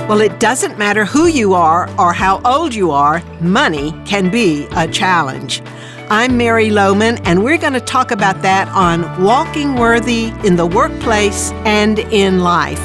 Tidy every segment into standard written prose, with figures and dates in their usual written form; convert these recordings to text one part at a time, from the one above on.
Well, it doesn't matter who you are or how old you are, money can be a challenge. I'm Mary Lowman, and we're going to talk about that on Walking Worthy in the Workplace and in Life.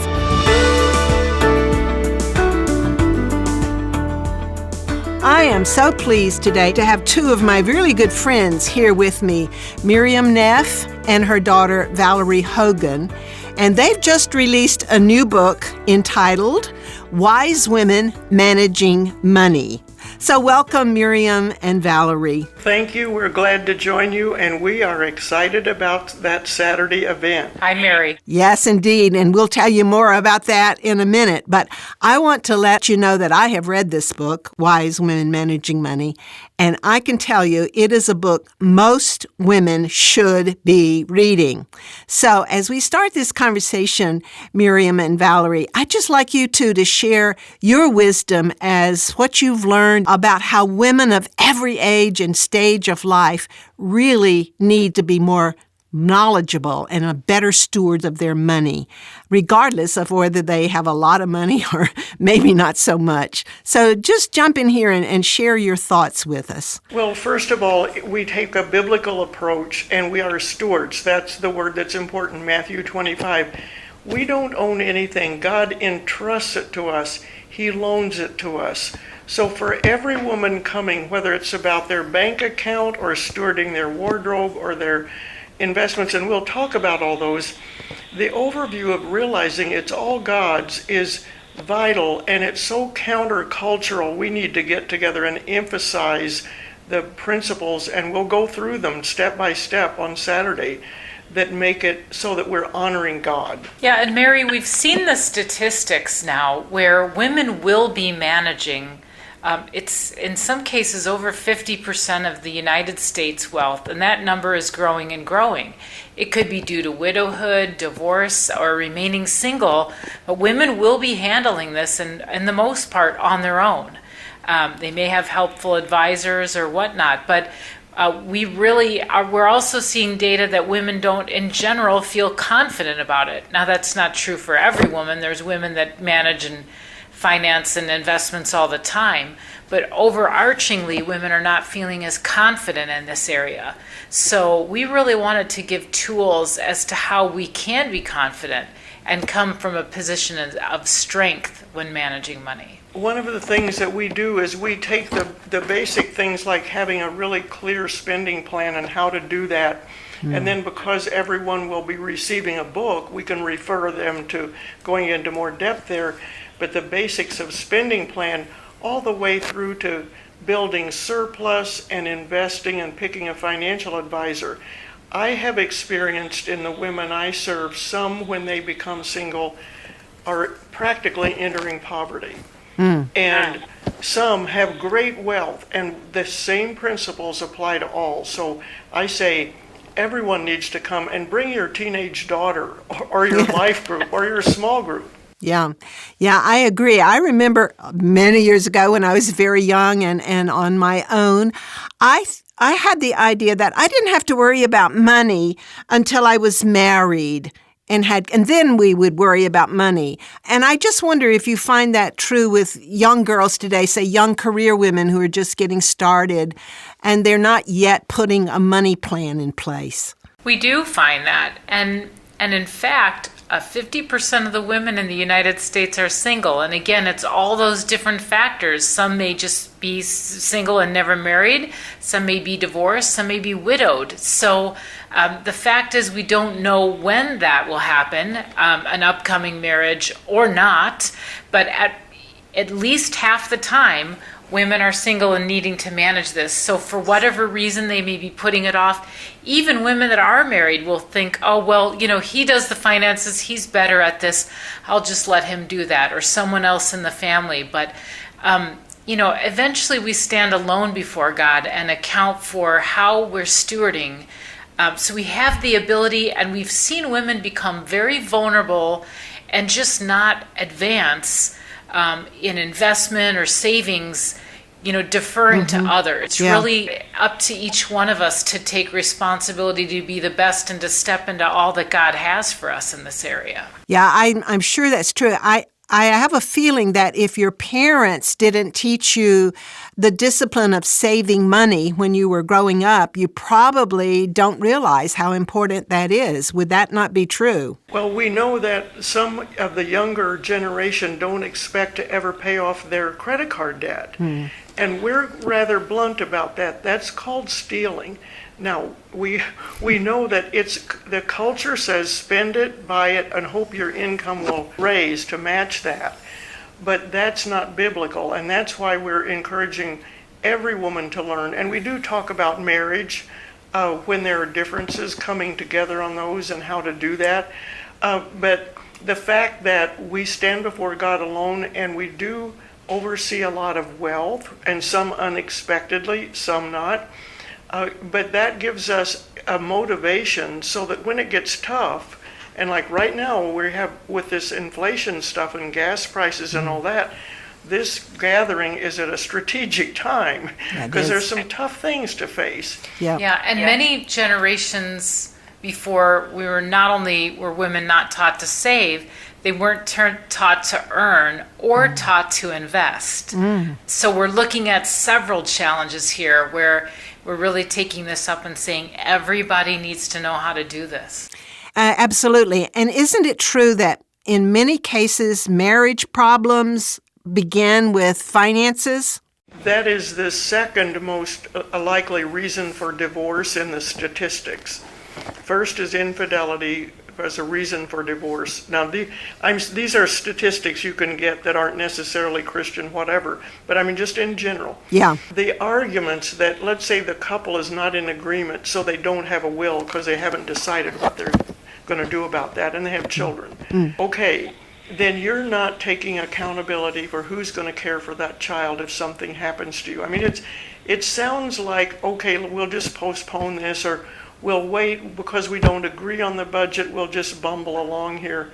I am so pleased today to have two of my really good friends here with me, Miriam Neff and her daughter, Valerie Hogan. And they've just released a new book entitled Wise Women Managing Money. So welcome, Miriam and Valerie. Thank you. We're glad to join you, and we are excited about that Saturday event. Hi, Mary. Yes, indeed, and we'll tell you more about that in a minute. But I want to let you know that I have read this book, Wise Women Managing Money, and I can tell you it is a book most women should be reading. So as we start this conversation, Miriam and Valerie, I'd just like you two to share your wisdom as what you've learned about how women of every age and stage of life really need to be more knowledgeable and a better stewards of their money, regardless of whether they have a lot of money or maybe not so much. So just jump in here and share your thoughts with us. Well, first of all, we take a biblical approach, and we are stewards. That's the word that's important, Matthew 25. We don't own anything. God entrusts it to us. He loans it to us. So for every woman coming, whether it's about their bank account or stewarding their wardrobe or their investments, and we'll talk about all those, the overview of realizing it's all God's is vital, and it's so countercultural. We need to get together and emphasize the principles, and we'll go through them step by step on Saturday, that make it so that we're honoring God. Yeah, and Mary, we've seen the statistics now where women will be managing. It's in some cases over 50% of the United States wealth, and that number is growing and growing. It could be due to widowhood, divorce, or remaining single, but women will be handling this in the most part on their own. They may have helpful advisors or whatnot, but we're also seeing data that women don't in general feel confident about it. Now that's not true for every woman. There's women that manage and finance and investments all the time, but overarchingly women are not feeling as confident in this area. So we really wanted to give tools as to how we can be confident and come from a position of strength when managing money. One of the things that we do is we take the basic things like having a really clear spending plan and how to do that. And then because everyone will be receiving a book, we can refer them to going into more depth there. But the basics of spending plan all the way through to building surplus and investing and picking a financial advisor. I have experienced in the women I serve, some when they become single are practically entering poverty. And some have great wealth, and the same principles apply to all. So I say everyone needs to come and bring your teenage daughter or your life group or your small group. Yeah, I agree. I remember many years ago when I was very young and on my own, I had the idea that I didn't have to worry about money until I was married. And then we would worry about money. And I just wonder if you find that true with young girls today, say young career women who are just getting started, and they're not yet putting a money plan in place. We do find that. And in fact, 50% of the women in the United States are single. And again, it's all those different factors. Some may just be single and never married. Some may be divorced. Some may be widowed. So the fact is we don't know when that will happen, an upcoming marriage or not. But at least half the time, women are single and needing to manage this. So for whatever reason they may be putting it off, even women that are married will think, oh, well, he does the finances, he's better at this, I'll just let him do that, or someone else in the family. But, eventually we stand alone before God and account for how we're stewarding. So we have the ability, and we've seen women become very vulnerable and just not advance in investment or savings, deferring to others. It's really up to each one of us to take responsibility to be the best and to step into all that God has for us in this area. Yeah, I'm sure that's true. I I have a feeling that if your parents didn't teach you the discipline of saving money when you were growing up, you probably don't realize how important that is. Would that not be true? Well, we know that some of the younger generation don't expect to ever pay off their credit card debt. And we're rather blunt about that. That's called stealing. Now, we know that the culture says spend it, buy it, and hope your income will raise to match that. But that's not biblical, and that's why we're encouraging every woman to learn. And we do talk about marriage when there are differences, coming together on those and how to do that. But the fact that we stand before God alone and we do oversee a lot of wealth, and some unexpectedly, some not. But that gives us a motivation so that when it gets tough, and like right now we have with this inflation stuff and gas prices and all that, this gathering is at a strategic time because there's some tough things to face. Many generations before, we were not only were women not taught to save, they weren't taught to earn or taught to invest. So we're looking at several challenges here where we're really taking this up and saying everybody needs to know how to do this. Absolutely. And isn't it true that in many cases marriage problems begin with finances? That is the second most likely reason for divorce in the statistics. First is infidelity as a reason for divorce. Now, these are statistics you can get that aren't necessarily Christian, whatever, but I mean just in general. Yeah. The arguments that, let's say the couple is not in agreement, so they don't have a will because they haven't decided what they're going to do about that, and they have children. Okay, then you're not taking accountability for who's going to care for that child if something happens to you. I mean, it sounds like, okay, we'll just postpone this, or we'll wait because we don't agree on the budget, we'll just bumble along here.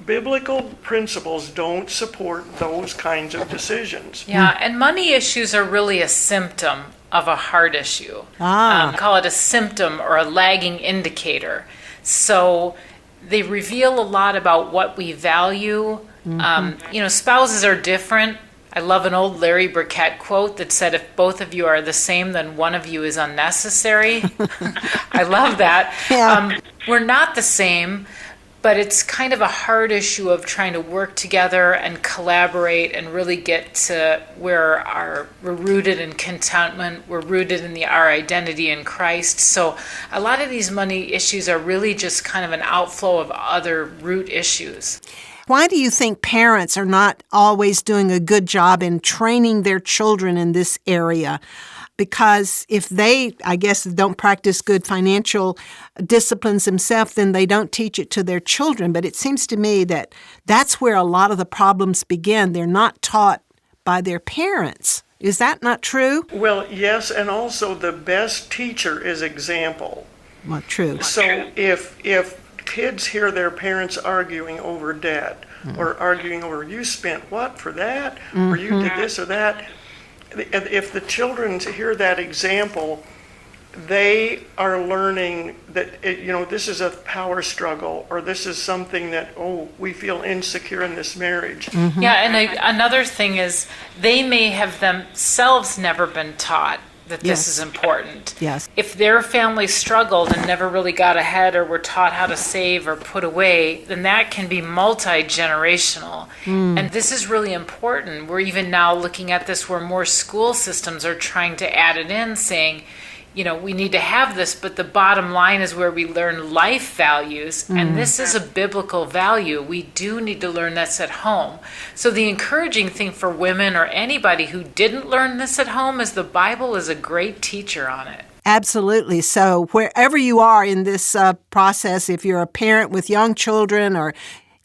Biblical principles don't support those kinds of decisions. Yeah, and money issues are really a symptom of a heart issue. Call it a symptom or a lagging indicator. So they reveal a lot about what we value. Spouses are different. I love an old Larry Burkett quote that said, if both of you are the same, then one of you is unnecessary. I love that. Yeah. We're not the same, but it's kind of a hard issue of trying to work together and collaborate and really get to where we're rooted in contentment, we're rooted in our identity in Christ. So a lot of these money issues are really just kind of an outflow of other root issues. Why do you think parents are not always doing a good job in training their children in this area? Because if they, I guess, don't practice good financial disciplines themselves, then they don't teach it to their children. But it seems to me that that's where a lot of the problems begin. They're not taught by their parents. Is that not true? Well, yes, and also the best teacher is example. Well, true. So if kids hear their parents arguing over debt or arguing over, you spent what for that, or you did this or that, if the children hear that example, they are learning that this is a power struggle, or this is something that, we feel insecure in this marriage. Yeah, and another thing is they may have themselves never been taught that this is important. Yes. If their family struggled and never really got ahead or were taught how to save or put away, then that can be multi-generational. And this is really important. We're even now looking at this where more school systems are trying to add it in, saying, we need to have this, but the bottom line is where we learn life values, and this is a biblical value. We do need to learn this at home. So the encouraging thing for women or anybody who didn't learn this at home is the Bible is a great teacher on it. Absolutely. So wherever you are in this process, if you're a parent with young children or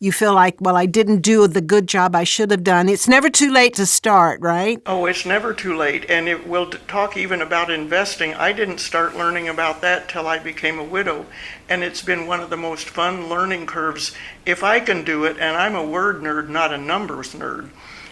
you feel like, well, I didn't do the good job I should have done, it's never too late to start, right? Oh, it's never too late. And we'll talk even about investing. I didn't start learning about that till I became a widow. And it's been one of the most fun learning curves. If I can do it, and I'm a word nerd, not a numbers nerd,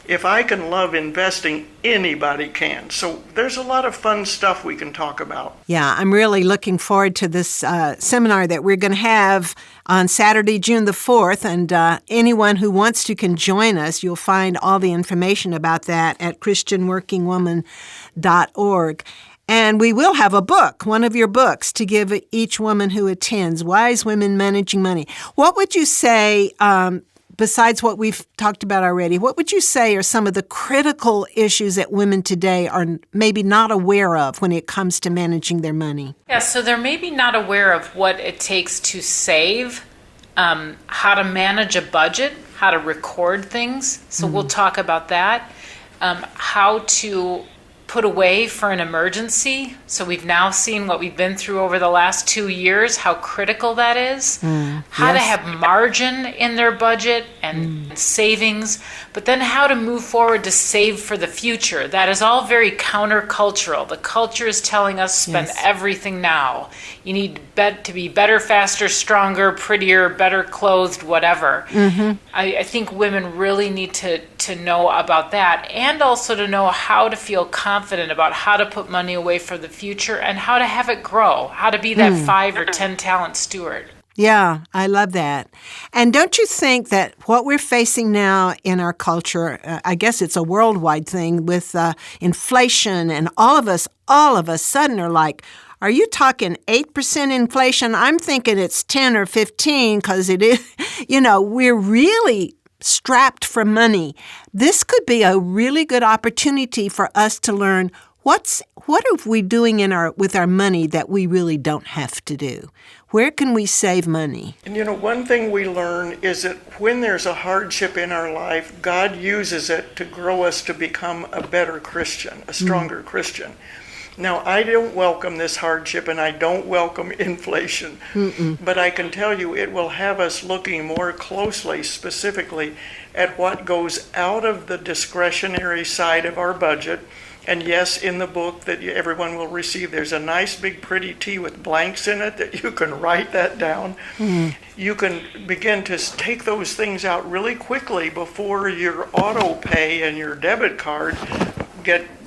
if I can love investing, anybody can. So there's a lot of fun stuff we can talk about. Yeah, I'm really looking forward to this seminar that we're going to have on Saturday, June the 4th. And anyone who wants to can join us. You'll find all the information about that at christianworkingwoman.org. And we will have a book, one of your books, to give each woman who attends, Wise Women Managing Money. What would you say, besides what we've talked about already, what would you say are some of the critical issues that women today are maybe not aware of when it comes to managing their money? Yeah, so they're maybe not aware of what it takes to save, how to manage a budget, how to record things. So we'll talk about that. How to put away for an emergency. So we've now seen what we've been through over the last 2 years, how critical that is. How to have margin in their budget and savings, but then how to move forward to save for the future. That is all very countercultural. The culture is telling us spend everything now. You need to be better, faster, stronger, prettier, better clothed, whatever. I think women really need to know about that, and also to know how to feel confident about how to put money away for the future and how to have it grow, how to be that 5 or 10 talent steward. Yeah, I love that. And don't you think that what we're facing now in our culture, I guess it's a worldwide thing with inflation, and all of us sudden are like, are you talking 8% inflation? I'm thinking it's 10 or 15 because it is, we're really strapped for money. This could be a really good opportunity for us to learn what are we doing with our money that we really don't have to do? Where can we save money? And one thing we learn is that when there's a hardship in our life, God uses it to grow us to become a better Christian, a stronger Christian. Now, I don't welcome this hardship, and I don't welcome inflation, but I can tell you it will have us looking more closely, specifically, at what goes out of the discretionary side of our budget. And yes, in the book that everyone will receive, there's a nice big pretty T with blanks in it that you can write that down. You can begin to take those things out really quickly before your auto pay and your debit card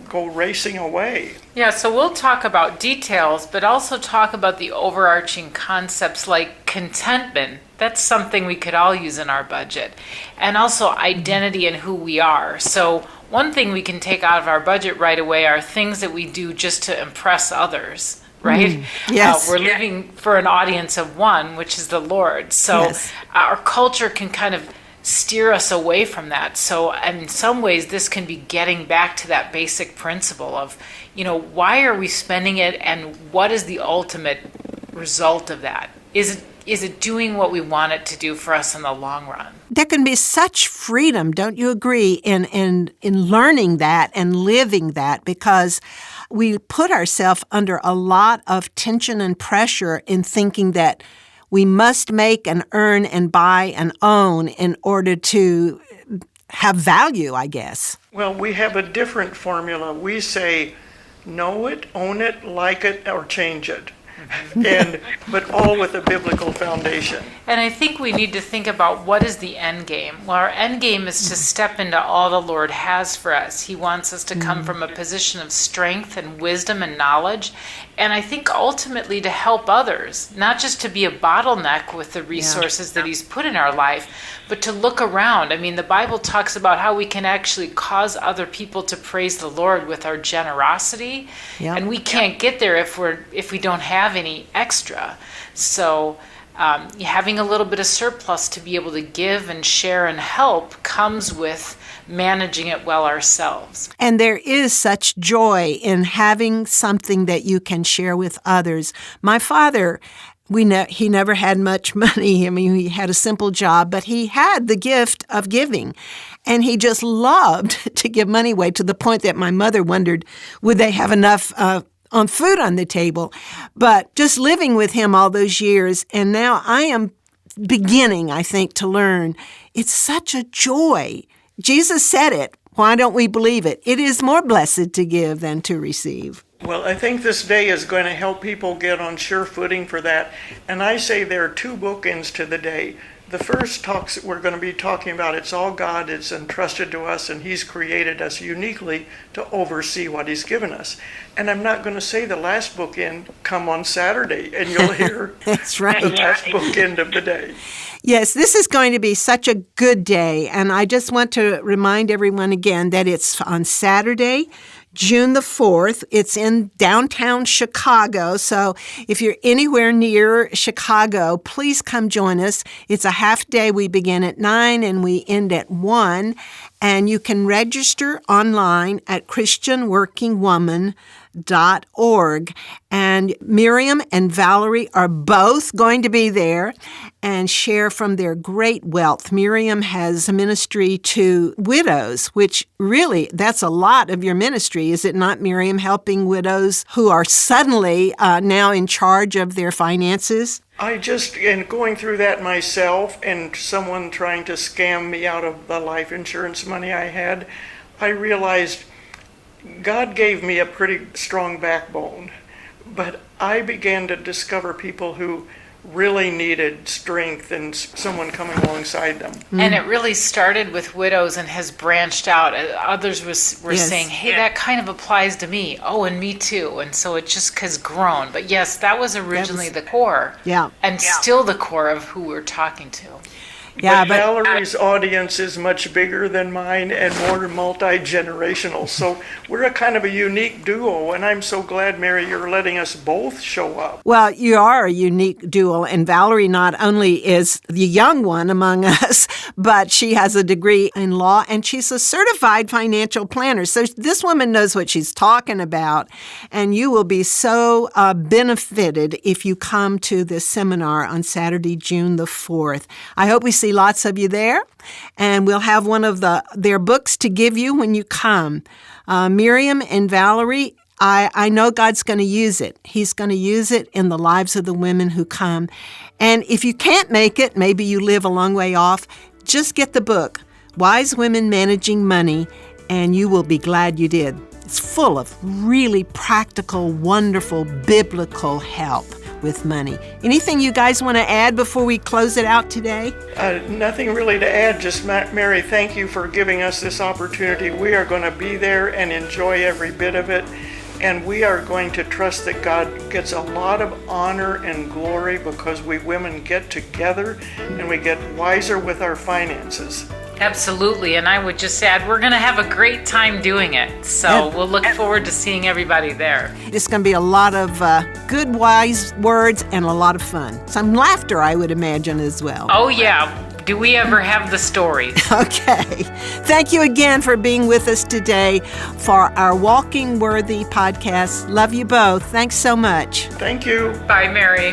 go racing away. Yeah, so we'll talk about details, but also talk about the overarching concepts like contentment. That's something we could all use in our budget. And also identity and who we are. So one thing we can take out of our budget right away are things that we do just to impress others, right? Yes. We're living for an audience of one, which is the Lord. So our culture can kind of steer us away from that. So in some ways, this can be getting back to that basic principle of, why are we spending it, and what is the ultimate result of that? Is it doing what we want it to do for us in the long run? There can be such freedom, don't you agree, in learning that and living that, because we put ourselves under a lot of tension and pressure in thinking that we must make and earn and buy and own in order to have value, I guess. Well, we have a different formula. We say, know it, own it, like it, or change it. But all with a biblical foundation. And I think we need to think about what is the end game. Well, our end game is to step into all the Lord has for us. He wants us to come from a position of strength and wisdom and knowledge. And I think ultimately to help others, not just to be a bottleneck with the resources that He's put in our life, but to look around. I mean, the Bible talks about how we can actually cause other people to praise the Lord with our generosity. And we can't get there if we don't have any extra. So having a little bit of surplus to be able to give and share and help comes with managing it well ourselves. And there is such joy in having something that you can share with others. My father, he never had much money. I mean, he had a simple job, but he had the gift of giving. And he just loved to give money away, to the point that my mother wondered, would they have enough on food on the table? But just living with him all those years, and now I am beginning, I think, to learn, it's such a joy. Jesus said it. Why don't we believe it? It is more blessed to give than to receive. Well, I think this day is going to help people get on sure footing for that. And I say there are two bookends to the day. The first talks we're going to be talking about, it's all God, it's entrusted to us, and He's created us uniquely to oversee what He's given us. And I'm not going to say the last bookend, come on Saturday, and you'll hear That's right. the last bookend of the day. Yes, this is going to be such a good day. And I just want to remind everyone again that it's on Saturday, June the 4th. It's in downtown Chicago. So if you're anywhere near Chicago, please come join us. It's a half day. We begin at 9 and we end at 1. And you can register online at christianworkingwoman.org. And Miriam and Valerie are both going to be there and share from their great wealth. Miriam has a ministry to widows, which really, that's a lot of your ministry, is it not, Miriam, helping widows who are suddenly now in charge of their finances? In going through that myself and someone trying to scam me out of the life insurance money I had, I realized God gave me a pretty strong backbone, but I began to discover people who really needed strength and someone coming alongside them. And it really started with widows and has branched out. Others were Yes. saying, hey, that kind of applies to me. Oh, and me too. And so it just has grown. But yes, that was originally the core. Yeah. And still the core of who we're talking to. Yeah, But Valerie's audience is much bigger than mine and more multi-generational. So we're a kind of a unique duo, and I'm so glad, Mary, you're letting us both show up. Well, you are a unique duo, and Valerie not only is the young one among us, but she has a degree in law, and she's a certified financial planner. So this woman knows what she's talking about, and you will be so benefited if you come to this seminar on Saturday, June the 4th. I hope we see lots of you there, and we'll have one of their books to give you when you come. Miriam and Valerie, I know God's going to use it. He's going to use it in the lives of the women who come. And if you can't make it, maybe you live a long way off, just get the book, Wise Women Managing Money, and you will be glad you did. It's full of really practical, wonderful, biblical help with money. Anything you guys want to add before we close it out today? Nothing really to add, just Mary, thank you for giving us this opportunity. We are going to be there and enjoy every bit of it, and we are going to trust that God gets a lot of honor and glory because we women get together and we get wiser with our finances. Absolutely. And I would just add, we're going to have a great time doing it. So we'll look forward to seeing everybody there. It's going to be a lot of good, wise words and a lot of fun. Some laughter, I would imagine, as well. Oh, yeah. Do we ever have the stories? Okay. Thank you again for being with us today for our Walking Worthy podcast. Love you both. Thanks so much. Thank you. Bye, Mary.